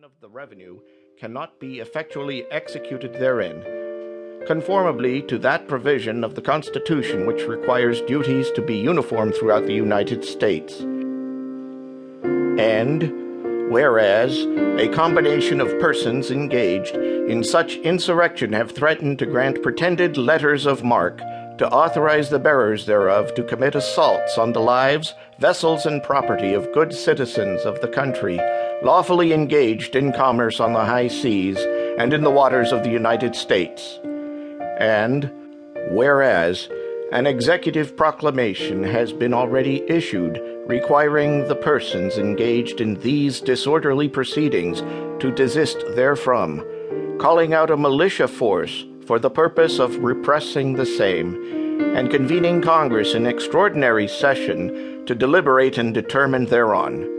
of the revenue cannot be effectually executed therein, conformably to that provision of the Constitution which requires duties to be uniform throughout the United States. And whereas a combination of persons engaged in such insurrection have threatened to grant pretended letters of marque to authorize the bearers thereof to commit assaults on the lives, vessels, and property of good citizens of the country lawfully engaged in commerce on the high seas and in the waters of the United States. And whereas an executive proclamation has been already issued requiring the persons engaged in these disorderly proceedings to desist therefrom, calling out a militia force for the purpose of repressing the same, and convening Congress in extraordinary session to deliberate and determine thereon.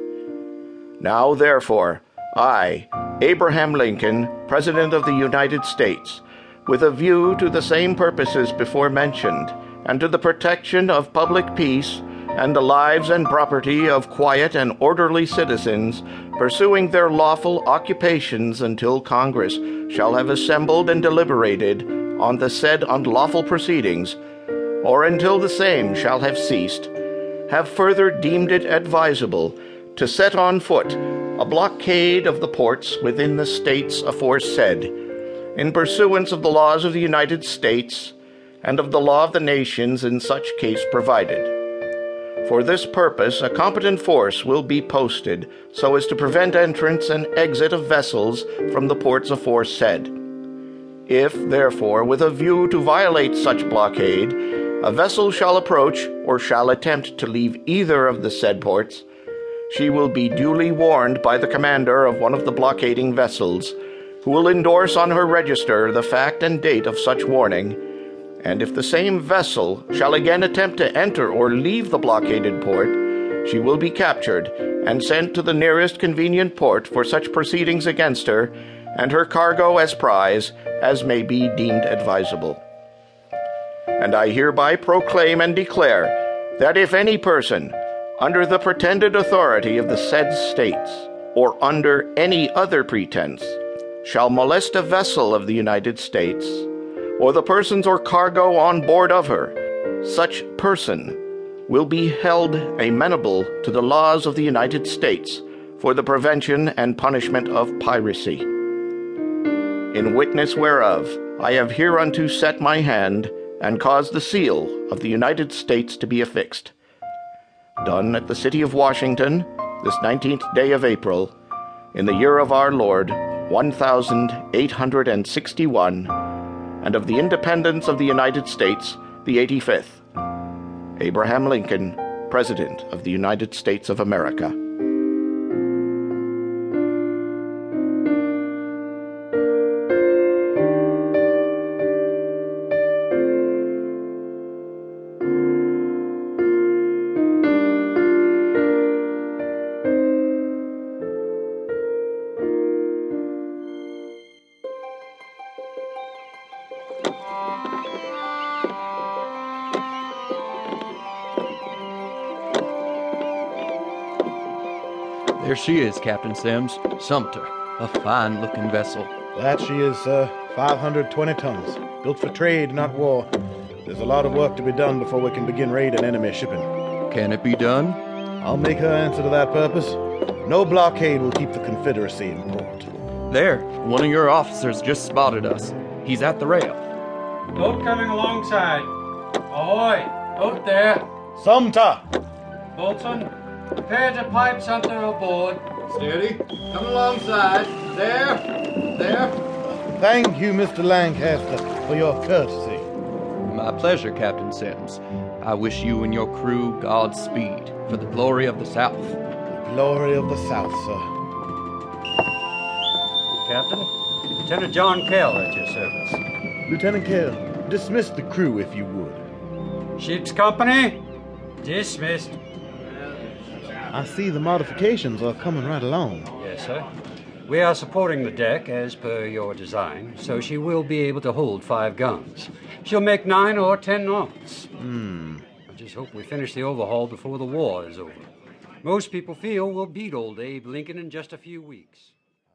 Now, therefore, I, Abraham Lincoln, President of the United States, with a view to the same purposes before mentioned, and to the protection of public peace, and the lives and property of quiet and orderly citizens, pursuing their lawful occupations until Congress shall have assembled and deliberated on the said unlawful proceedings, or until the same shall have ceased, have further deemed it advisable to set on foot a blockade of the ports within the states aforesaid, in pursuance of the laws of the United States and of the law of the nations in such case provided. For this purpose, a competent force will be posted so as to prevent entrance and exit of vessels from the ports aforesaid. If, therefore, with a view to violate such blockade, a vessel shall approach or shall attempt to leave either of the said ports, she will be duly warned by the commander of one of the blockading vessels, who will endorse on her register the fact and date of such warning, and if the same vessel shall again attempt to enter or leave the blockaded port, she will be captured and sent to the nearest convenient port for such proceedings against her, and her cargo as prize as may be deemed advisable. And I hereby proclaim and declare that if any person, under the pretended authority of the said states, or under any other pretense, shall molest a vessel of the United States, or the persons or cargo on board of her, such person will be held amenable to the laws of the United States for the prevention and punishment of piracy. In witness whereof, I have hereunto set my hand and caused the seal of the United States to be affixed. Done at the city of Washington, this 19th day of April, in the year of our Lord, 1861, and of the independence of the United States, the 85th. Abraham Lincoln, President of the United States of America. There she is, Captain Sims. Sumter, a fine-looking vessel. That she is, sir. 520 tons. Built for trade, not war. There's a lot of work to be done before we can begin raiding enemy shipping. Can it be done? I'll make her answer to that purpose. No blockade will keep the Confederacy in port. There, one of your officers just spotted us. He's at the rail. Boat coming alongside. Ahoy! Boat there. Sumter! Boatswain, prepare to pipe Sumter aboard. Steady. Come alongside. There. Thank you, Mr. Lancaster, for your courtesy. My pleasure, Captain Sims. I wish you and your crew Godspeed for the glory of the South. The glory of the South, sir. Captain, Lieutenant John Kell at your service. Lieutenant Kell, dismiss the crew if you would. Ship's company, dismissed. I see the modifications are coming right along. Yes, sir. We are supporting the deck as per your design, so she will be able to hold 5 guns. She'll make 9 or 10 knots. I just hope we finish the overhaul before the war is over. Most people feel we'll beat old Abe Lincoln in just a few weeks.